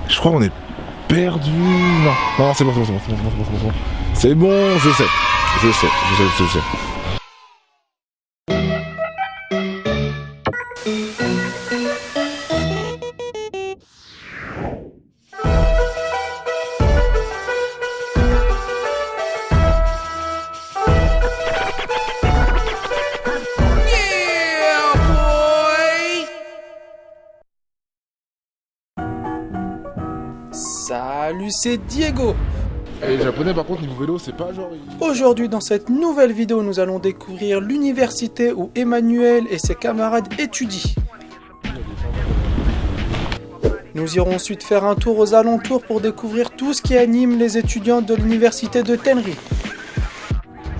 Je crois qu'on est perdu. Non, c'est bon. C'est bon, je sais. Salut, c'est Diego. Et les japonais par contre niveau vélo c'est pas genre... Aujourd'hui dans cette nouvelle vidéo nous allons découvrir l'université où Emmanuel et ses camarades étudient. Nous irons ensuite faire un tour aux alentours pour découvrir tout ce qui anime les étudiants de l'université de Tenri.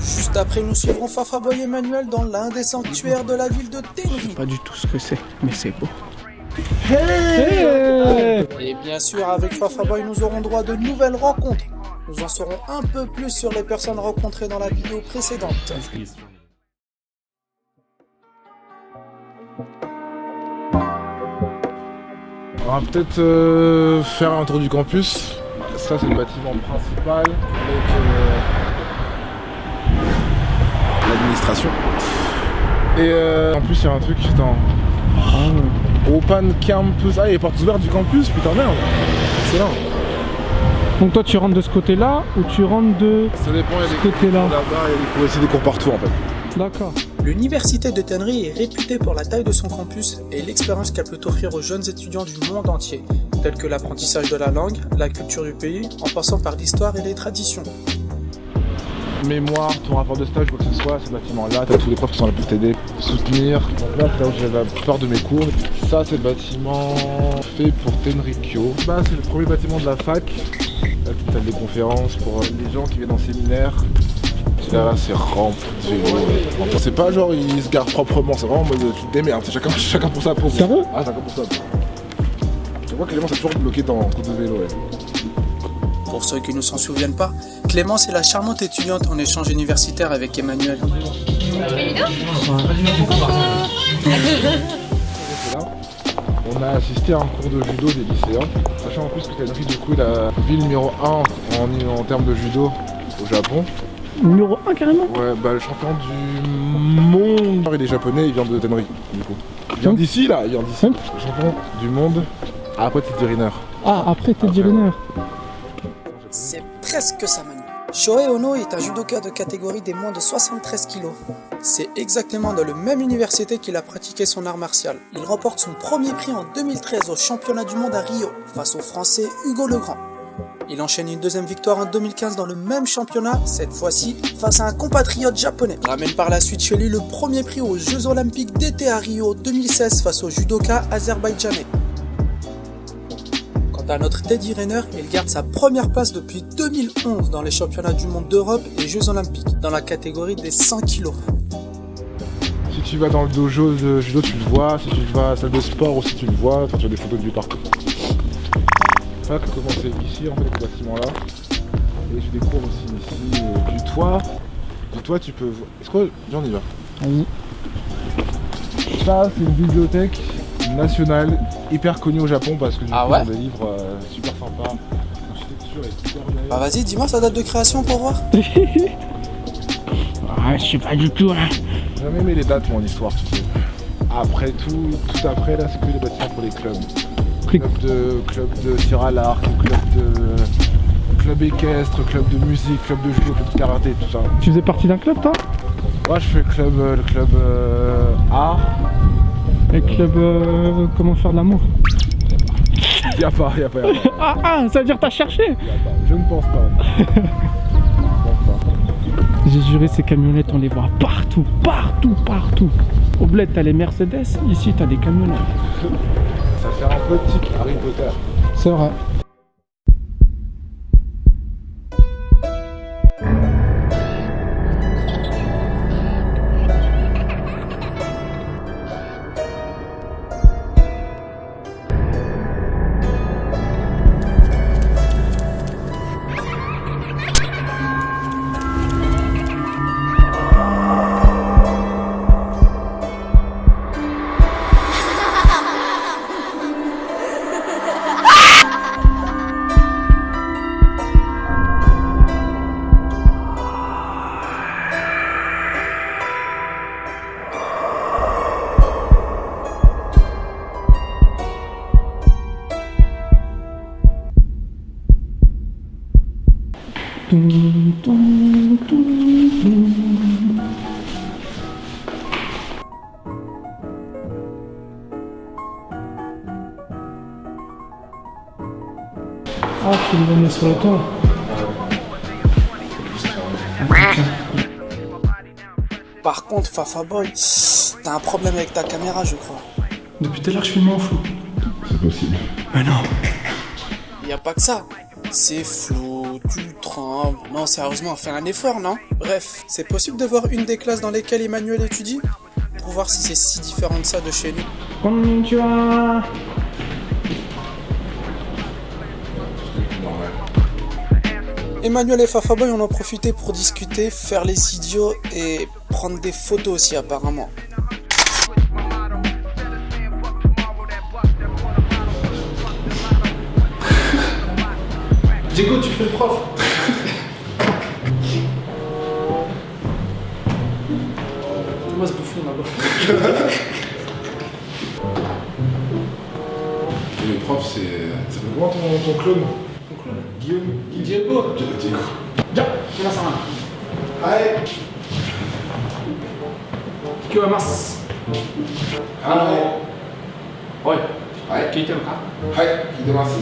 Juste après nous suivrons Fafa Boy et Emmanuel dans l'un des sanctuaires de la ville de Tenri. Pas du tout ce que c'est, mais c'est beau. Et bien sûr avec Fafa Boy nous aurons droit de nouvelles rencontres. Nous en saurons un peu plus sur les personnes rencontrées dans la vidéo précédente. On va peut-être faire un tour du campus. Ça c'est le bâtiment principal avec l'administration. Et en plus il y a un truc, attends. Open Campus. Ah, il y a les portes ouvertes du campus, putain merde. Excellent. Donc toi tu rentres de ce côté-là ou tu rentres de Ça dépend, il y a ce des côté-là? cours là-bas, il y a des cours ici, des cours partout en fait. D'accord. L'université de Tenri est réputée pour la taille de son campus et l'expérience qu'elle peut offrir aux jeunes étudiants du monde entier, tels que l'apprentissage de la langue, la culture du pays, en passant par l'histoire et les traditions. Mémoire, ton rapport de stage, quoi que ce soit, ce bâtiment-là, t'as tous les profs qui sont là pour t'aider, soutenir. Donc là, c'est là où j'ai la plupart de mes cours. Ça, c'est le bâtiment fait pour Tenrikyo. Bah, c'est le premier bâtiment de la fac. Là, petite salle de conférence pour les gens qui viennent en séminaire. Là, c'est rempli de vélos. C'est pas genre ils se garent proprement, c'est vraiment en mode tu te démerdes, c'est chacun pour sa peau. Sérieux? Ah, chacun pour sa peau. Tu vois que Clément, c'est toujours bloqué entre deux vélos. Ouais. Pour ceux qui ne s'en souviennent pas, Clémence est la charmante étudiante en échange universitaire avec Emmanuel. On a assisté à un cours de judo des lycéens, sachant en plus que Tenri du coup est la ville numéro 1 en termes de judo au Japon. Numéro 1 carrément? Ouais, bah le champion du monde, il est japonais, il vient de Tenri du coup. Il vient d'ici là, il vient d'ici. Le champion du monde, après Teddy Riner. Ah, après Teddy Riner. C'est presque ça, Manu. Shohei Ono est un judoka de catégorie des moins de 73 kg. C'est exactement dans la même université qu'il a pratiqué son art martial. Il remporte son premier prix en 2013 au championnat du monde à Rio, face au français Hugo Legrand. Il enchaîne une deuxième victoire en 2015 dans le même championnat, cette fois-ci face à un compatriote japonais. Il ramène par la suite chez lui le premier prix aux Jeux Olympiques d'été à Rio 2016 face au judoka azerbaïdjanais. Quant à notre Teddy Riner, il garde sa première place depuis 2011 dans les championnats du monde d'Europe et Jeux Olympiques, dans la catégorie des 100 kg. Si tu vas dans le dojo de judo, tu le vois, si tu vas à la salle de sport aussi, tu le vois, enfin tu as des photos de lui partout. Ça a commencé ici, en fait, avec ce bâtiment-là. Et j'ai des cours aussi ici, du toit. Du toit, tu peux voir. Est-ce que... Viens, on y va. Vas-y. Ça, c'est une bibliothèque nationale, hyper connue au Japon parce que du coup, ouais, ils ont des livres super sympas. L'architecture est super belle. Bah vas-y, dis-moi sa date de création pour voir. Ah, je sais pas du tout, hein. J'ai jamais aimé les dates, moi, en histoire, tu sais. Après tout après, là, c'est que les bâtiments pour les clubs. Club de tir à l'arc, club équestre, club de musique, club de judo, club de karaté, tout ça. Tu faisais partie d'un club, toi? Ouais, je fais le club art. Et club comment faire de l'amour? Y'a pas. Ah, ça veut dire t'as cherché? Y a pas. Je ne pense pas. J'ai juré, ces camionnettes, on les voit partout. Au bled, t'as les Mercedes, ici, t'as des camionnettes. Ça fait un peu tic Harry Potter. C'est vrai. Toum, toum, toum, toum. Ah, tu me mets sur le toit. Par contre, Fafa Boy, t'as un problème avec ta caméra, je crois. Depuis tout à l'heure, je filme en flou. C'est possible. Mais non. Y a pas que ça. C'est flou, tu trembles. Non, sérieusement, fais un effort, non? Bref, c'est possible de voir une des classes dans lesquelles Emmanuel étudie? Pour voir si c'est si différent de ça de chez nous. Konnichiwa. Emmanuel et Fafa Boy en ont profité pour discuter, faire les idiots et prendre des photos aussi apparemment. Diego, tu fais le prof. Moi, ce bouffon là-bas. Et le prof, c'est. Ça fait comment ton clone? Guillaume? Diego. Diego. Ya, minasan. Hi! Kyoemasu. Oi. はい、聞いてるか？はい、聞いてます。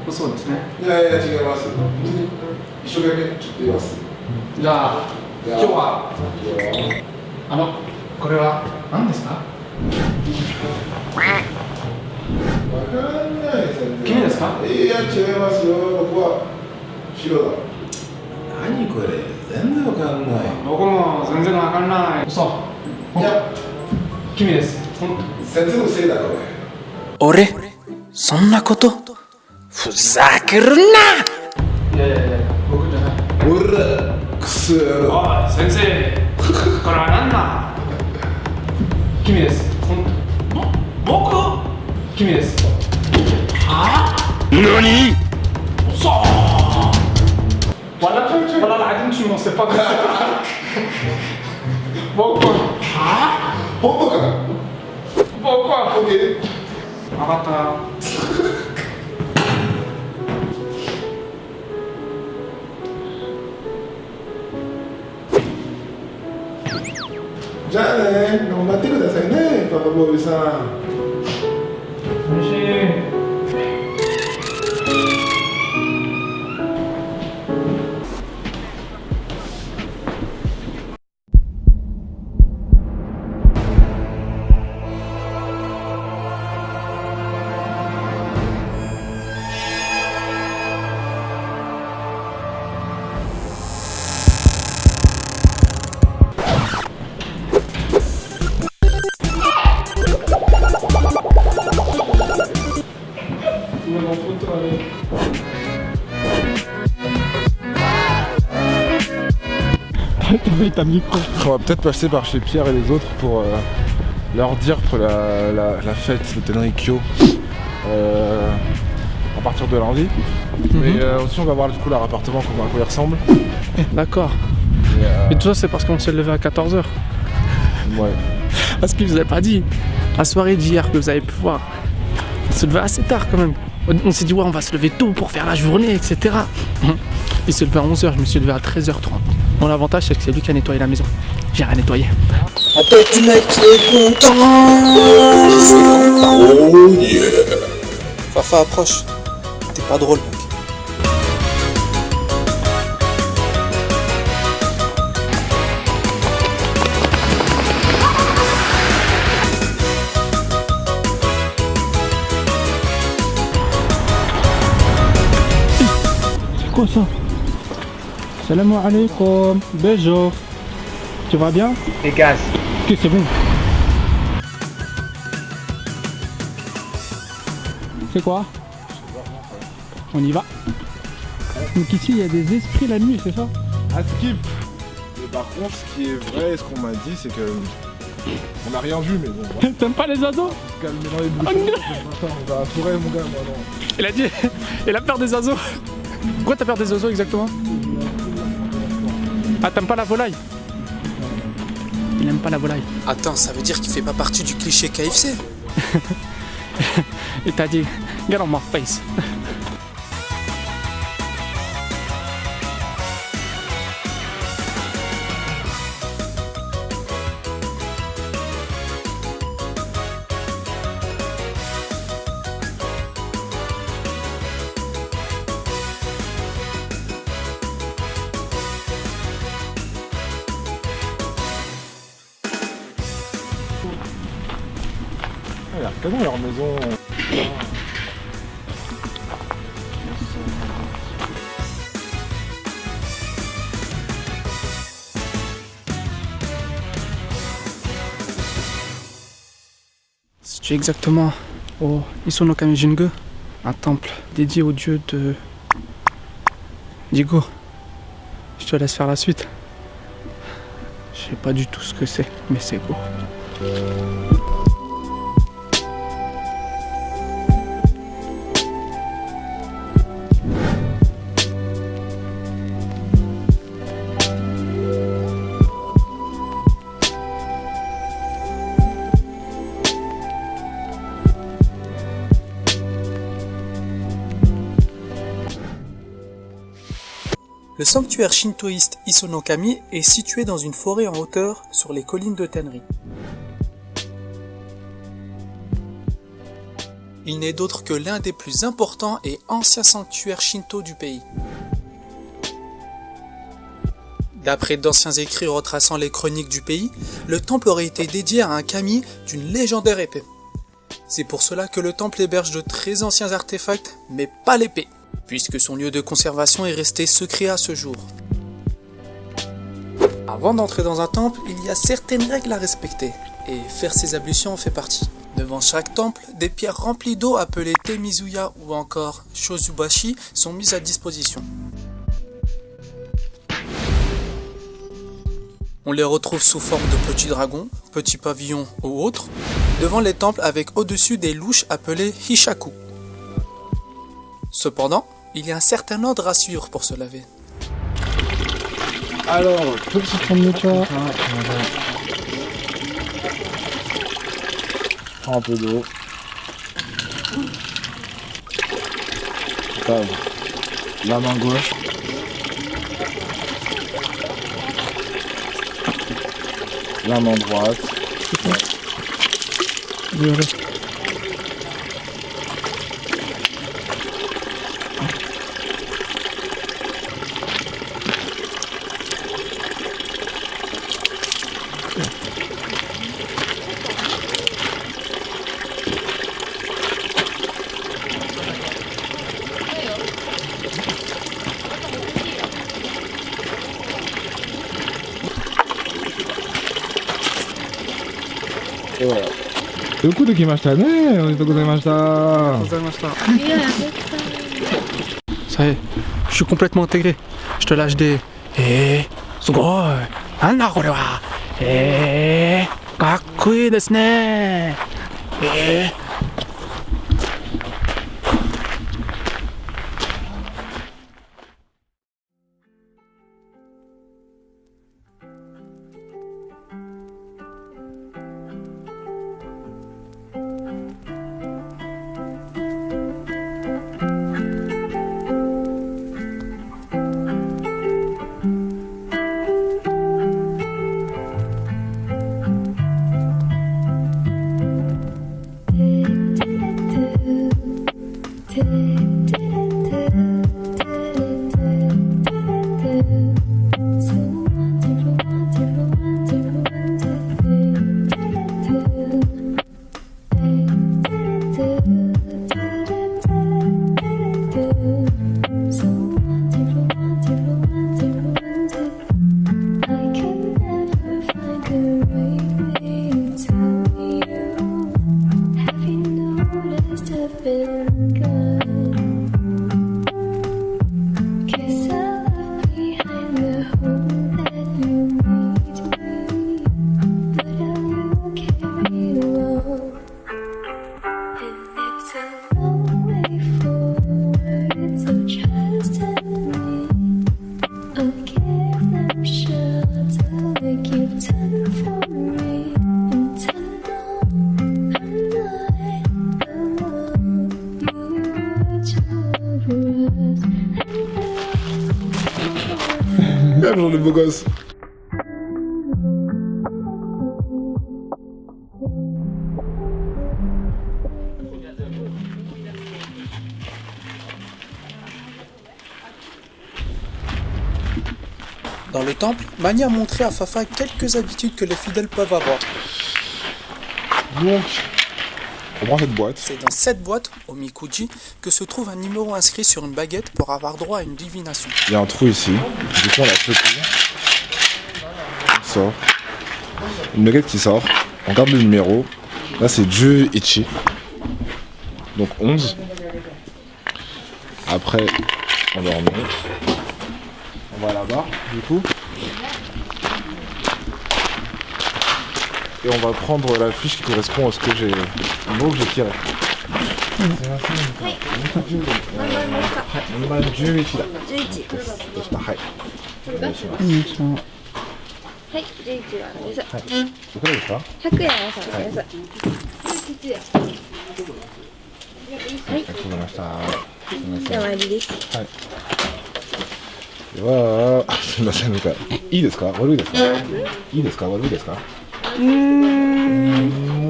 そうですね。いやいや、違います。一生懸命ちょっと言います。じゃあ、今日はこれは何ですか？わかんないですよね。君ですか？いや、違いますよ。僕は白だ。何これ全然わかんない。僕も全然わかんない。嘘。いや、君です。先生のせいだ、これ。俺？そんなこと？ふざけるな！いやいやいや、僕じゃない。うら、くそ野郎。おい、先生。これは何だ？君です。僕？君です。は？何？嘘。والله العظيم je m'en sais pas. 僕は？本当かな？僕は？オッケー。分かったよ。じゃあね、頑張ってくださいね、パパボーイさん。おいしい。On va peut-être passer par chez Pierre et les autres pour leur dire pour la fête de Tenrikyo à partir de lundi. Mais aussi on va voir du coup leur appartement, à quoi il ressemble. D'accord. Et, Mais tout ça c'est parce qu'on s'est levé à 14h. ouais. Parce que je vous avais pas dit. La soirée d'hier que vous avez pu voir. On s'est levé assez tard quand même. On s'est dit ouais on va se lever tôt pour faire la journée, etc. Il s'est levé à 11h, je me suis levé à 13h30. Bon l'avantage c'est que c'est lui qui a nettoyé la maison. J'ai rien nettoyé. La tête du mec qui est content. Oh yeah. Fafa approche. T'es pas drôle mec. C'est quoi ça? Salam alaikum, bonjour. Tu vas bien? Dégage. Ok, c'est bon. C'est quoi? On y va. Donc ici il y a des esprits la nuit, c'est ça? À skip. Et par contre, ce qui est vrai, et ce qu'on m'a dit, c'est que on n'a rien vu, mais bon. On va T'aimes pas les oiseaux? se calmer dans les bouchons. On va à la forêt, mon gars, moi non. Il a dit, il a peur des oiseaux. Pourquoi t'as peur des oiseaux exactement? Ah, t'aimes pas la volaille? Il aime pas la volaille. Attends, ça veut dire qu'il fait pas partie du cliché KFC? Il t'a dit, get on my face. Comment leur maison? C'est exactement au Isonokami Jingu, un temple dédié au dieu de Digo. Je te laisse faire la suite. Je sais pas du tout ce que c'est, mais c'est beau. Le sanctuaire shintoïste Isonokami est situé dans une forêt en hauteur sur les collines de Tenri. Il n'est d'autre que l'un des plus importants et anciens sanctuaires shinto du pays. D'après d'anciens écrits retraçant les chroniques du pays, le temple aurait été dédié à un kami d'une légendaire épée. C'est pour cela que le temple héberge de très anciens artefacts, mais pas l'épée, puisque son lieu de conservation est resté secret à ce jour. Avant d'entrer dans un temple, il y a certaines règles à respecter, et faire ses ablutions en fait partie. Devant chaque temple, des pierres remplies d'eau appelées Temizuya ou encore Shozubashi sont mises à disposition. On les retrouve sous forme de petits dragons, petits pavillons ou autres, devant les temples avec au-dessus des louches appelées Hishaku. Cependant, il y a un certain ordre à suivre pour se laver. Alors, petit tourne-toi. Je prends un peu d'eau. La main gauche. La main droite. Et voilà. よくできましたね。おめでとうございました。 Ça y est, je suis complètement intégré. Je te lâche des... sugoi. Nanda kore wa. Kakkoi desu ne. Genre le beau gosse. Dans le temple, Mani a montré à Fafa quelques habitudes que les fidèles peuvent avoir. Donc, On prend cette boîte. C'est dans cette boîte, au Mikuji, que se trouve un numéro inscrit sur une baguette pour avoir droit à une divination. Il y a un trou ici. Du coup, on la secoue. On sort. Une baguette qui sort. On garde le numéro. Là, c'est Dieu Ichi. Donc 11. Après, on le remet. On va là-bas, du coup. Et on va prendre la fiche qui correspond à ce que j'ai, le mot que j'ai tiré.いいですか悪いですかいいですか悪いですか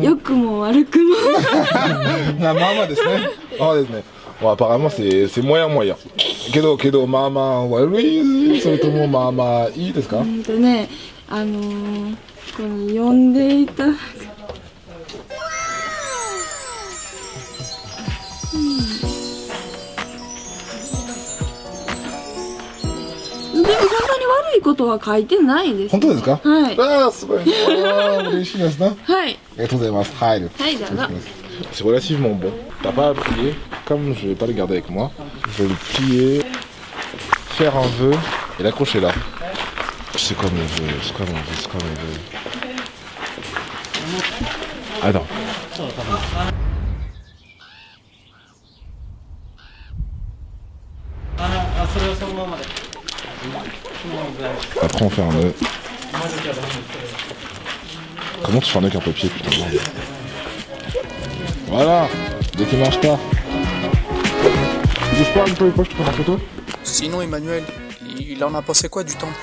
良くも悪くもまあまあですね。まあですね。Bon, apparemment c'est moyen moyen. Kedoまあまあ悪いそれともまあまあいいですか？ね、この呼んでいたでもそんなに悪いことは書いてないです。本当ですか？はいああすごい。ああ嬉しいですね。はい。ありがとうございます。入る。はい、どうぞ。C'est relativement bon. T'as pas à plier. Comme je vais pas le garder avec moi, je vais le plier, faire un vœu et l'accrocher là. C'est comme le vœu, c'est comme le vœu, c'est comme le vœu. Attends. Après on fait un nœud. Comment tu fais un nœud avec un papier, putain? Voilà, dès qu'il marche pas. Tu bouges pas un peu, je te prends en photo? Sinon, Emmanuel, il en a pensé quoi du temple?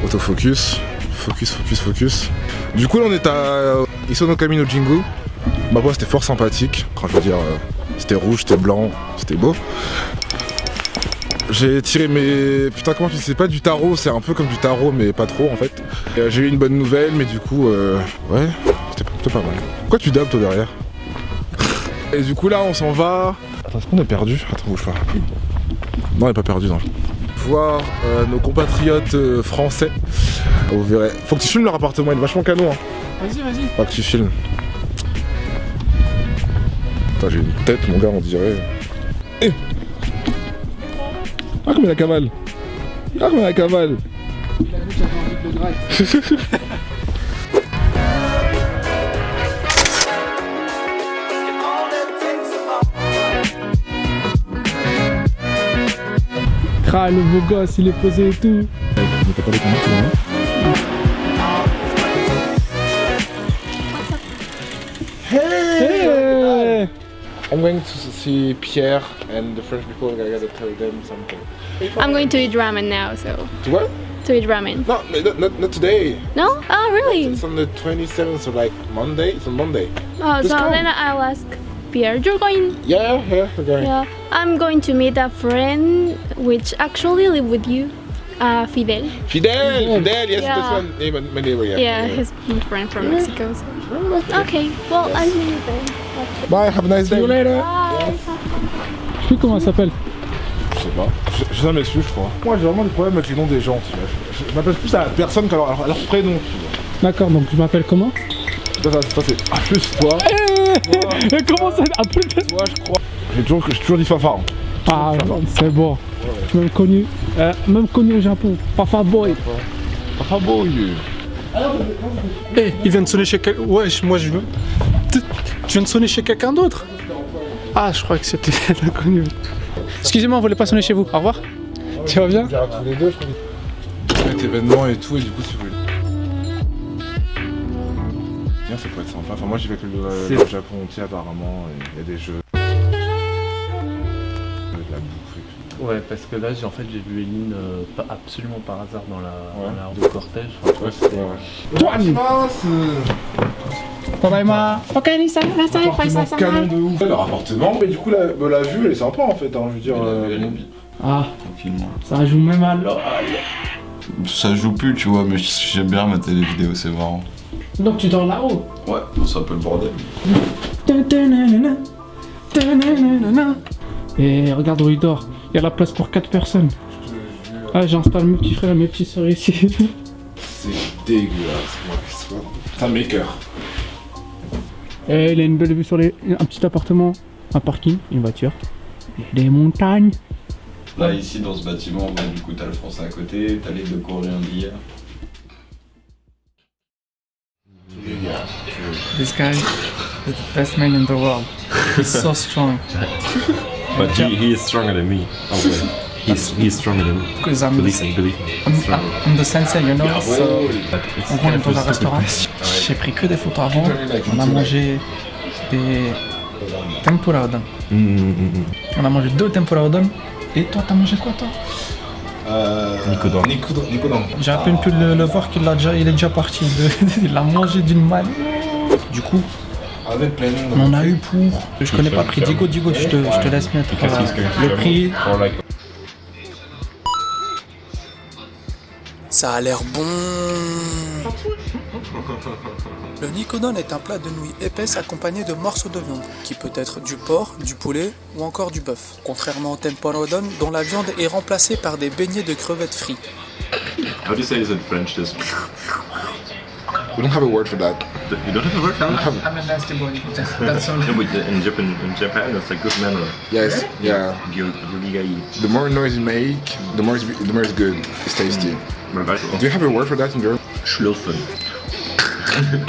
Autofocus, focus. Du coup là on est à Isonokami no Jingu. Ma voix c'était fort sympathique, quand je veux dire c'était rouge, c'était blanc, c'était beau. J'ai tiré mes... Putain comment tu dis, c'est pas du tarot, c'est un peu comme du tarot mais pas trop en fait. J'ai eu une bonne nouvelle mais du coup ouais, c'était pas mal. Pourquoi tu dabs toi derrière? Et du coup là on s'en va... Attends, est-ce qu'on est perdu? Attends, bouge pas. Non on est pas perdu non. Voir nos compatriotes français. Vous verrez. Faut que tu filmes leur appartement, il est vachement canon. Hein. Vas-y. Pas que tu filmes. Putain, j'ai une tête, mon gars, on dirait. Eh ah, comme la cavale. Ah, comme la cavale. Ah, le beau gosse, il est posé et tout. Mais t'as pas les commandes, hein? Hey! I'm going to see Pierre and the French people are gonna tell them something. I'm going to eat ramen now, so To what? to eat ramen. No, not today. No? Oh, really? It's on the 27th, so like Monday. It's on Monday. Oh, Just so come. then I'll ask Pierre. You're going? Yeah, we're going. Yeah. I'm going to meet a friend which actually live with you, Fidel. Fidel, yes, Yeah. this one, my neighbor, yeah. Yeah, he's my friend from Mexico. So. Okay, well, I'll see you then. Bye, have a nice day. See you later. Bye. Je sais plus comment elle s'appelle. Je sais pas, j'ai jamais su, je crois. Moi, j'ai vraiment des problèmes avec les noms des gens, tu vois. Je m'appelle plus à la personne qu'à leur prénom, tu vois. D'accord, donc je m'appelle comment? Ça c'est... Ah, plus toi. Et comment ça? Après Toi, je crois. J'ai toujours dit Fafa. Ah, c'est bon. Je suis même connu au Japon. Fafa Boy. Fafa Boy. Eh, il vient de sonner chez quelqu'un. Wesh, moi je veux. Tu viens de sonner chez quelqu'un d'autre? Ah, je crois que c'était l'inconnu. Excusez-moi, on voulait pas sonner chez vous. Au revoir. Tu vas bien? On dirait tous les deux, je crois. Cet événement et tout, et du coup, si vous voulez. Bien, ça peut être sympa. Enfin, moi, j'y vais que le Japon entier, apparemment. Il y a des jeux. De la bouffe et puis. Ouais, parce que là, j'ai vu Eline absolument par hasard dans la route de cortège. Ouais, c'est vrai. Appartement canon de ouf. Leur appartement, mais du coup, la vue, elle est sympa en fait. Hein, je veux dire. Ah, Tranquillement. ça joue même à l'oreille. Ça joue plus, tu vois, mais j'aime bien mater les vidéos, c'est marrant. Donc tu dors là-haut. Ouais, c'est un peu le bordel. Et regarde où il dort. Il y a la place pour 4 personnes. Ah, j'installe mes petits frères et mes petites sœurs ici. C'est dégueulasse, moi, ça m'écoeure. Et il a une belle vue sur un petit appartement, un parking, une voiture. Et des montagnes. Là, ici, dans ce bâtiment, bah, du coup, t'as le français à côté, t'as les deux coréens d'hier. This guy is the best man in the world. He's so strong. But he is stronger than me. He's stronger than me. Because I'm the sensei, you know. So, on rentre dans un restaurant. J'ai pris que des photos avant. On a mangé des tempura udon. On a mangé 2 tempura udon. Et toi, t'as mangé quoi, toi? Nikodon. J'ai à peine pu le voir qu'il il est déjà parti. Il l'a mangé d'une manière. Du coup, on en a eu pour. Je connais pas le prix. Digo, je te laisse mettre le prix. Ça a l'air bon. Le nikodon est un plat de nouilles épaisses accompagné de morceaux de viande, qui peut être du porc, du poulet ou encore du bœuf. Contrairement au tempura udon, dont la viande est remplacée par des beignets de crevettes frites. How do you say this in French? This. We don't have a word for that. You don't have a word for that? I'm a nasty boy. That's all. No, but in Japan, it's like good manner. Yes, yeah. Gyogai. The more noise you make, the more it's good. It's tasty. Do you have a word for that in German? Schlürfen.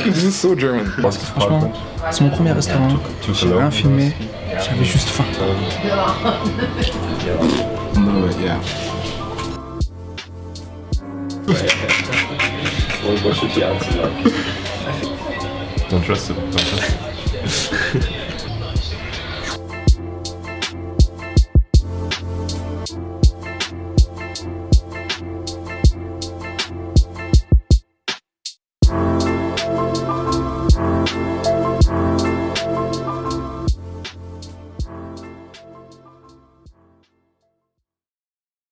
This is so German. Franchement, c'est mon premier restaurant. J'ai rien filmé. J'avais juste faim. No, yeah. Don't trust him. Don't trust him.